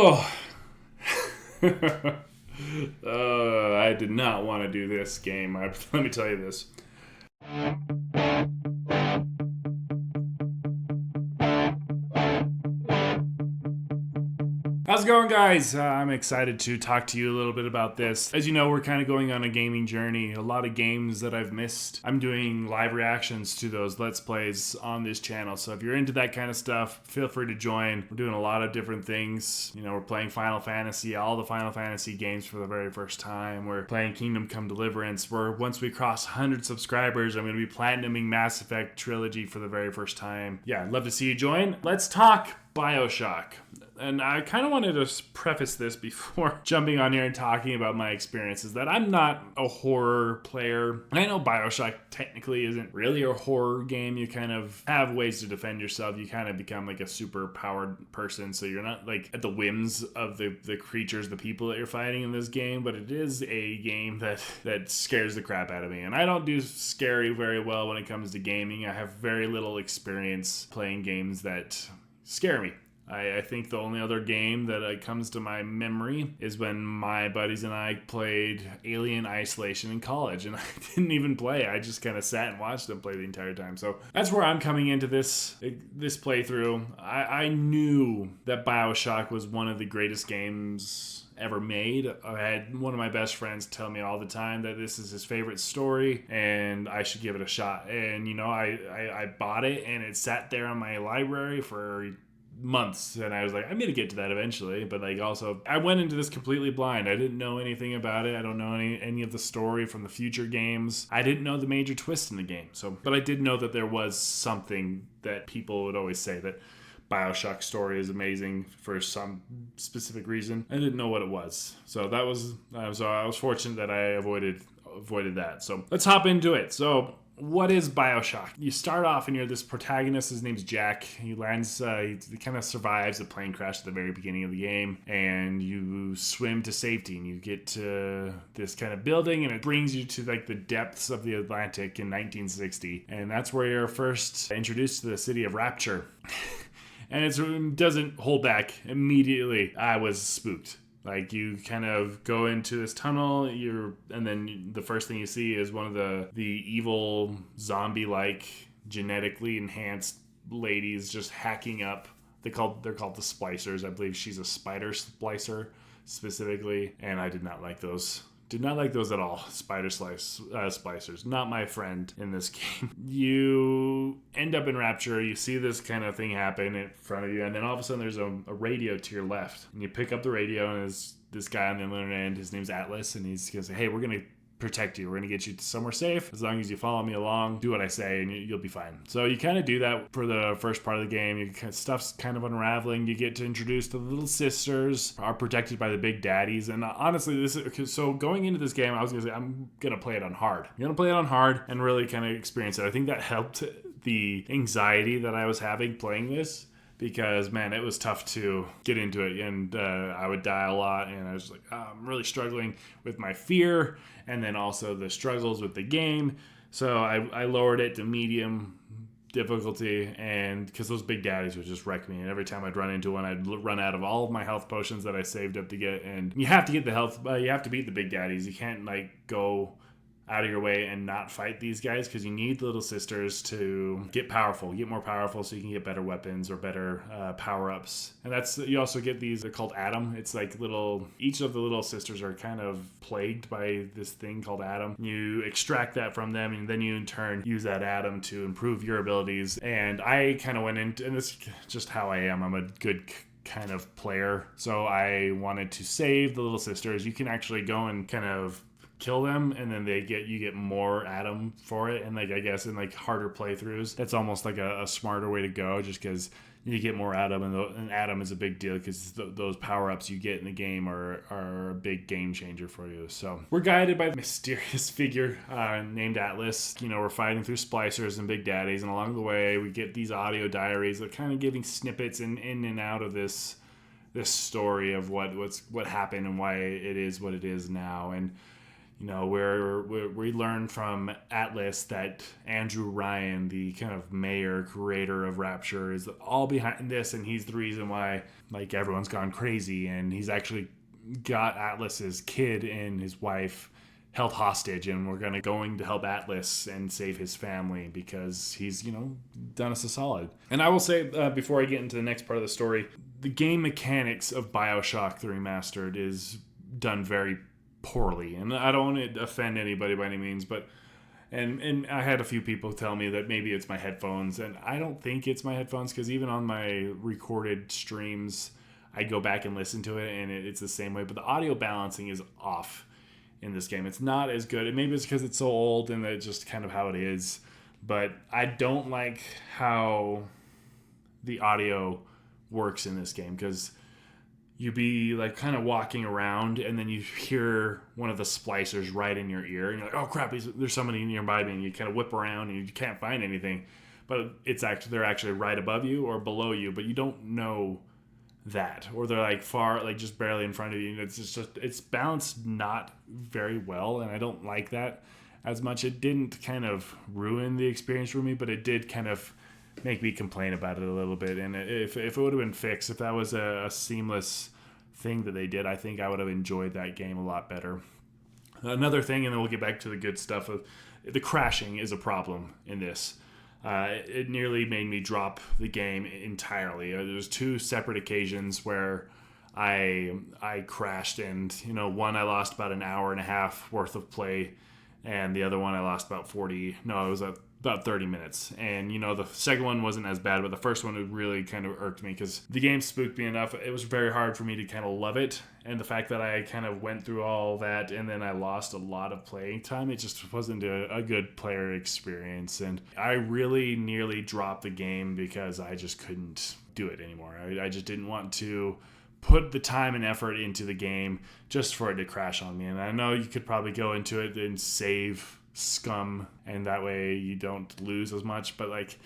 Oh, I did not want to do this game. Let me tell you this. How's it going, guys? I'm excited to talk to you a little bit about this. As you know, we're kind of going on a gaming journey. A lot of games that I've missed. I'm doing live reactions to those Let's Plays on this channel. So if you're into that kind of stuff, feel free to join. We're doing a lot of different things. You know, we're playing Final Fantasy, all the Final Fantasy games for the very first time. We're playing Kingdom Come Deliverance. Once we cross 100 subscribers, I'm going to be platinuming Mass Effect Trilogy for the very first time. Yeah, I'd love to see you join. Let's talk BioShock. And I kind of wanted to preface this before jumping on here and talking about my experiences that I'm not a horror player. I know BioShock technically isn't really a horror game. You kind of have ways to defend yourself. You kind of become like a super powered person, so you're not like at the whims of the creatures, the people that you're fighting in this game, but it is a game that scares the crap out of me. And I don't do scary very well when it comes to gaming. I have very little experience playing games that scare me. I think the only other game that comes to my memory is when my buddies and I played Alien Isolation in college, and I didn't even play. I just kind of sat and watched them play the entire time. So that's where I'm coming into this playthrough. I knew that BioShock was one of the greatest games ever made. I had one of my best friends tell me all the time that this is his favorite story and I should give it a shot. And you know, I bought it and it sat there in my library for months, and I was like, I'm gonna get to that eventually. But like, also, I went into this completely blind. I didn't know anything about it. I don't know any of the story from the future games. I didn't know the major twist in the game. But I did know that there was something that people would always say, that BioShock story is amazing for some specific reason. I didn't know what it was. So that was I was fortunate that I avoided that. So let's hop into it. So what is BioShock? You start off and you're this protagonist. His name's Jack. He lands, he kind of survives a plane crash at the very beginning of the game, and you swim to safety and you get to this kind of building, and it brings you to like the depths of the Atlantic in 1960. And that's where you're first introduced to the city of Rapture. And it doesn't hold back. Immediately, I was spooked. Like, you kind of go into this tunnel, and then the first thing you see is one of the evil zombie-like genetically enhanced ladies just hacking up. They're called the splicers. I believe she's a spider splicer specifically, and I did not like those. Did not like those at all. Splicers. Not my friend in this game. You end up in Rapture. You see this kind of thing happen in front of you. And then all of a sudden there's a radio to your left. And you pick up the radio, and there's this guy on the other end. His name's Atlas. And he's going to say, hey, we're going to protect you. We're going to get you to somewhere safe. As long as you follow me along, do what I say, and you'll be fine. So you kind of do that for the first part of the game. Stuff's kind of unraveling. You get to introduce the little sisters, are protected by the big daddies. And honestly, so going into this game, I was going to say, I'm going to play it on hard. I'm going to play it on hard and really kind of experience it. I think that helped the anxiety that I was having playing this, because, man, it was tough to get into it, and I would die a lot, and I was like, I'm really struggling with my fear, and then also the struggles with the game. So I lowered it to medium difficulty, and because those big daddies would just wreck me, and every time I'd run into one, I'd run out of all of my health potions that I saved up to get. And you have to get the health, you have to beat the big daddies. You can't like go out of your way and not fight these guys, because you need the little sisters to get more powerful, so you can get better weapons or better power-ups. And you also get these, they're called Atom. It's like each of the little sisters are kind of plagued by this thing called Atom. You extract that from them, and then you in turn use that Atom to improve your abilities. And I kind of went into, and this is just how I am. I'm a good kind of player. So I wanted to save the little sisters. You can actually go and kind of kill them, and then you get more Atom for it. And like, I guess in like harder playthroughs, that's almost like a smarter way to go, just because you get more Atom, and Atom is a big deal, because those power-ups you get in the game are a big game changer for you. So we're guided by a mysterious figure named Atlas. You know, we're fighting through splicers and big daddies, and along the way we get these audio diaries that kind of giving snippets in and out of this story of what happened and why it is what it is now. And You know, where we learn from Atlas that Andrew Ryan, the kind of mayor creator of Rapture, is all behind this, and he's the reason why like everyone's gone crazy, and he's actually got Atlas's kid and his wife held hostage, and we're going to help Atlas and save his family because he's, you know, done us a solid. And I will say, before I get into the next part of the story, the game mechanics of BioShock the Remastered is done very poorly, and I don't want to offend anybody by any means, but and I had a few people tell me that maybe it's my headphones, and I don't think it's my headphones, because even on my recorded streams I go back and listen to it and it's the same way, but the audio balancing is off in this game. It's not as good. Maybe it's because it's so old and it's just kind of how it is, but I don't like how the audio works in this game, because you be like kind of walking around and then you hear one of the splicers right in your ear and you're like, oh crap, there's somebody nearby me, and you kind of whip around and you can't find anything, but they're actually right above you or below you, but you don't know that, or they're like far, like just barely in front of you. It's balanced not very well, and I don't like that as much. It didn't kind of ruin the experience for me, but it did kind of make me complain about it a little bit. And if it would have been fixed, if that was a seamless thing that they did, I think I would have enjoyed that game a lot better. Another thing, and then we'll get back to the good stuff, of the crashing is a problem in this. It nearly made me drop the game entirely. There's two separate occasions where I crashed, and you know, one I lost about an hour and a half worth of play, and the other one I lost about 30 minutes. And you know, the second one wasn't as bad, but the first one really kind of irked me because the game spooked me enough. It was very hard for me to kind of love it, and the fact that I kind of went through all that and then I lost a lot of playing time, it just wasn't a good player experience. And I really nearly dropped the game because I just couldn't do it anymore. I just didn't want to put the time and effort into the game just for it to crash on me. And I know you could probably go into it and save scum, and that way you don't lose as much, but like,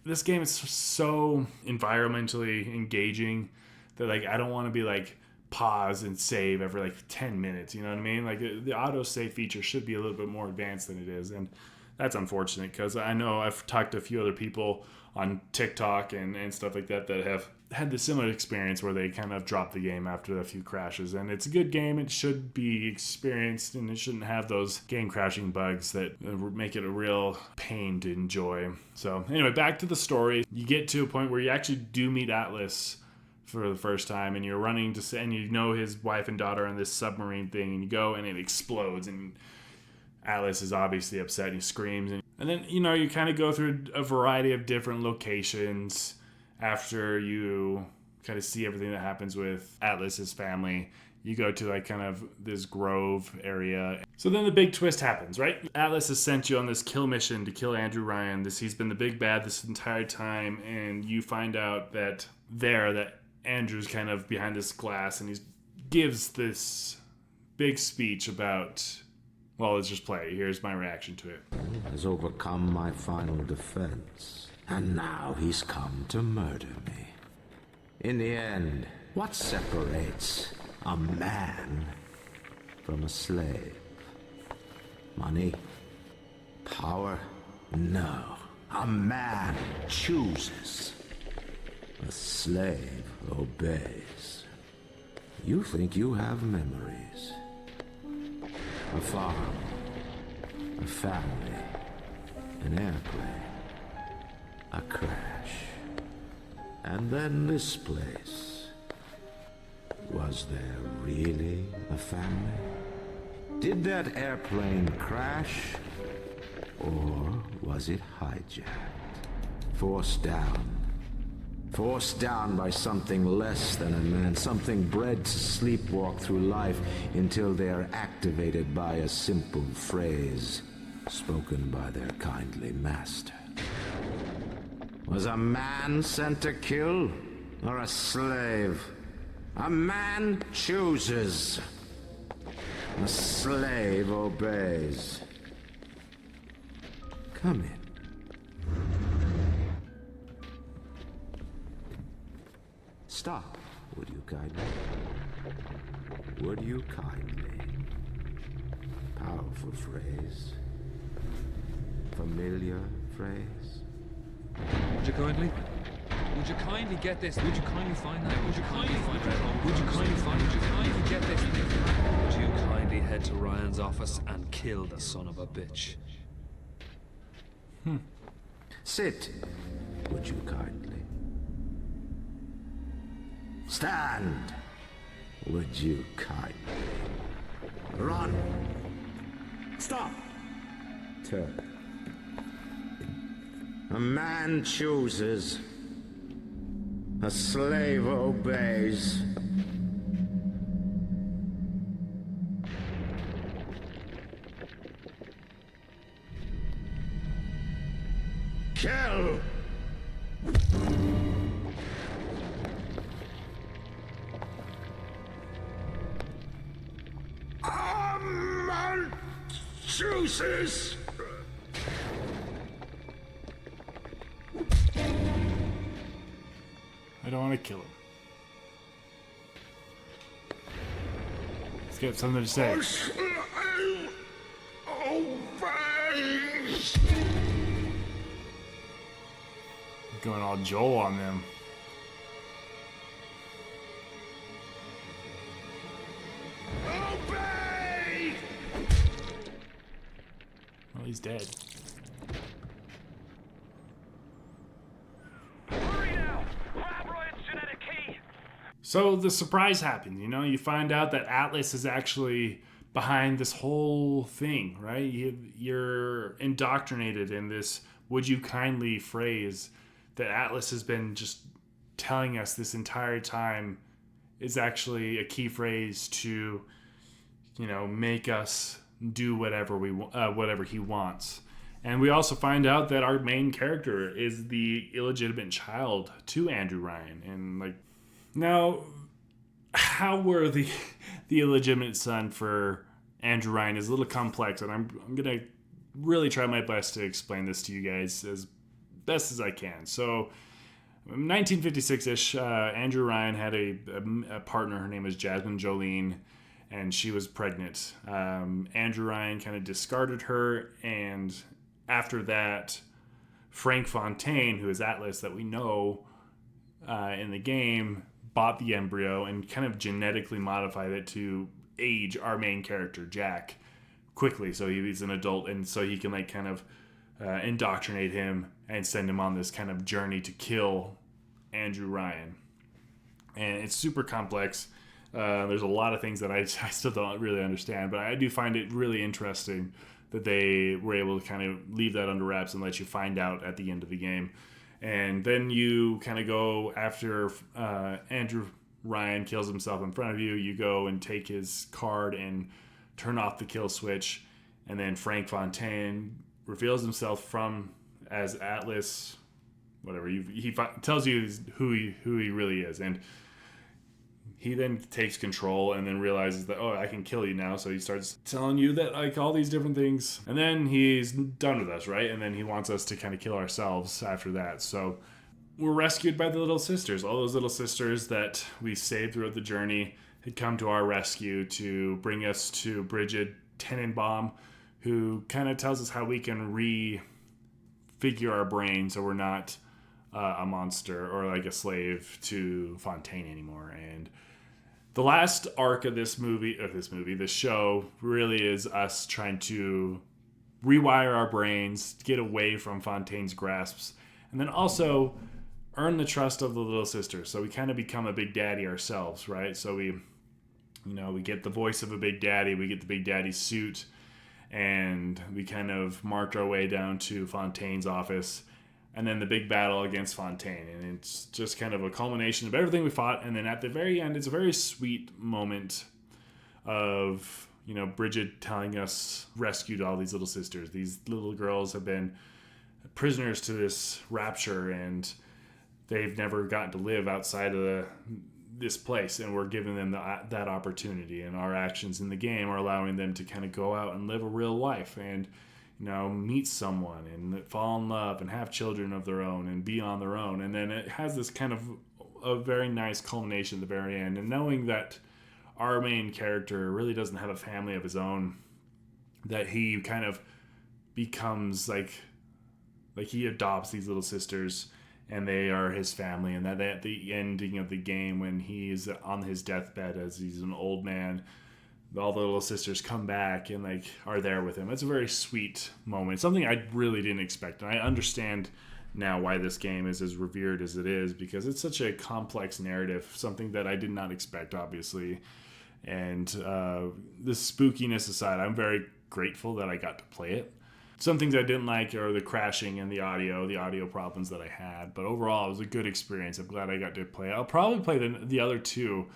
this game is so environmentally engaging that like I don't want to be like pause and save every like 10 minutes, you know what I mean? Like the auto save feature should be a little bit more advanced than it is, and that's unfortunate, because I know I've talked to a few other people on TikTok and stuff like that have had the similar experience where they kind of drop the game after a few crashes. And it's a good game. It should be experienced, and it shouldn't have those game crashing bugs that make it a real pain to enjoy. So anyway, back to the story. You get to a point where you actually do meet Atlas for the first time, and you're running to, and you know his wife and daughter on this submarine thing, and you go and it explodes, and Atlas is obviously upset and he screams. And then, you know, you kind of go through a variety of different locations after you kind of see everything that happens with Atlas's family. You go to like kind of this grove area. So then the big twist happens, right? Atlas has sent you on this kill mission to kill Andrew Ryan. He's been the big bad this entire time, and you find out that Andrew's kind of behind this glass, and he gives this big speech about, well, let's just play it. Here's my reaction to it. Has overcome my final defense, and now he's come to murder me. In the end, what separates a man from a slave? Money? Power? No. A man chooses. A slave obeys. You think you have memories. A farm, a family, an airplane, a crash, and then this place. Was there really a family? Did that airplane crash, or was it hijacked? Forced down by something less than a man, something bred to sleepwalk through life until they are activated by a simple phrase spoken by their kindly master. Was a man sent to kill, or a slave? A man chooses. A slave obeys. Come in. Stop, would you kindly? Would you kindly? Powerful phrase. Familiar phrase. Would you kindly? Would you kindly get this? Would you kindly find that? Would you kindly find that? Would you kindly find? Would you kindly get this? Would you kindly head to Ryan's office and kill the son of a bitch? Sit, would you kindly? Stand, would you kindly? Run. Stop. Turn. A man chooses. A slave obeys. Kill! A man chooses. I don't want to kill him. He's got something to say. Going all Joel on them. Obey! Well, he's dead. So the surprise happens, you know, you find out that Atlas is actually behind this whole thing, right? You're indoctrinated in this "would you kindly" phrase that Atlas has been just telling us this entire time is actually a key phrase to, you know, make us do whatever he wants. And we also find out that our main character is the illegitimate child to Andrew Ryan. And like, now, how were the illegitimate son for Andrew Ryan is a little complex, and I'm gonna really try my best to explain this to you guys as best as I can. So, 1956-ish, Andrew Ryan had a partner. Her name was Jasmine Jolene, and she was pregnant. Andrew Ryan kind of discarded her, and after that, Frank Fontaine, who is Atlas that we know in the game, bought the embryo and kind of genetically modified it to age our main character, Jack, quickly. So he's an adult, and so he can like kind of indoctrinate him and send him on this kind of journey to kill Andrew Ryan. And it's super complex. There's a lot of things that I still don't really understand, but I do find it really interesting that they were able to kind of leave that under wraps and let you find out at the end of the game. And then you kind of go after Andrew Ryan kills himself in front of you. You go and take his card and turn off the kill switch. And then Frank Fontaine reveals himself as Atlas, whatever. He tells you who he really is. And he then takes control and then realizes that, I can kill you now. So he starts telling you that, like, all these different things. And then he's done with us, right? And then he wants us to kind of kill ourselves after that. So we're rescued by the little sisters. All those little sisters that we saved throughout the journey had come to our rescue to bring us to Bridget Tenenbaum, who kind of tells us how we can refigure our brain so we're not a monster or like a slave to Fontaine anymore. And the last arc of this show, really is us trying to rewire our brains, get away from Fontaine's grasps, and then also earn the trust of the little sisters. So we kind of become a big daddy ourselves, right? So we get the voice of a big daddy, we get the big daddy suit, and we kind of march our way down to Fontaine's office. And then the big battle against Fontaine. And it's just kind of a culmination of everything we fought. And then at the very end, it's a very sweet moment of, Bridget telling us rescued all these little sisters. These little girls have been prisoners to this Rapture, and they've never gotten to live outside of this place. And we're giving them that opportunity. And our actions in the game are allowing them to kind of go out and live a real life. And meet someone and fall in love and have children of their own and be on their own. And then it has this kind of a very nice culmination at the very end. And knowing that our main character really doesn't have a family of his own, that he kind of becomes like he adopts these little sisters and they are his family, and that at the ending of the game when he's on his deathbed as he's an old man, all the little sisters come back and like are there with him. It's a very sweet moment, something I really didn't expect, and I understand now why this game is as revered as it is, because it's such a complex narrative, something that I did not expect, obviously. And the spookiness aside, I'm very grateful that I got to play it. Some things I didn't like are the crashing and the audio problems that I had. But overall, it was a good experience. I'm glad I got to play it. I'll probably play the other two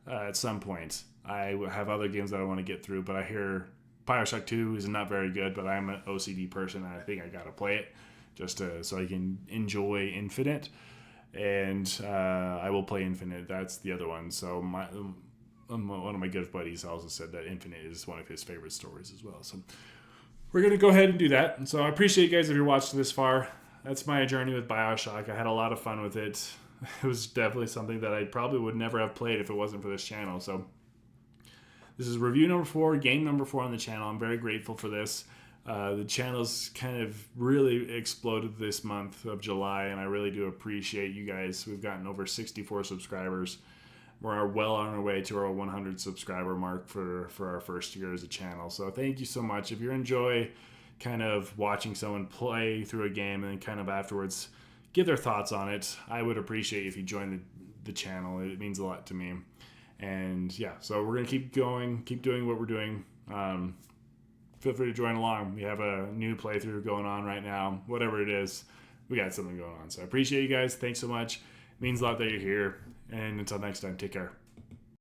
at some point. I have other games that I want to get through, but I hear BioShock 2 is not very good, but I'm an OCD person, and I think I got to play it just so I can enjoy Infinite. And I will play Infinite. That's the other one. So one of my good buddies also said that Infinite is one of his favorite stories as well. So we're going to go ahead and do that. And so I appreciate you guys if you're watching this far. That's my journey with BioShock. I had a lot of fun with it. It was definitely something that I probably would never have played if it wasn't for this channel. So this is review number 4, game number 4 on the channel. I'm very grateful for this. The channel's kind of really exploded this month of July, and I really do appreciate you guys. We've gotten over 64 subscribers. We're well on our way to our 100 subscriber mark for our first year as a channel. So thank you so much. If you enjoy kind of watching someone play through a game and then kind of afterwards give their thoughts on it, I would appreciate if you join the channel. It means a lot to me. And yeah, so we're going to keep going, keep doing what we're doing. Feel free to join along. We have a new playthrough going on right now. Whatever it is, we got something going on. So I appreciate you guys. Thanks so much. It means a lot that you're here. And until next time, take care.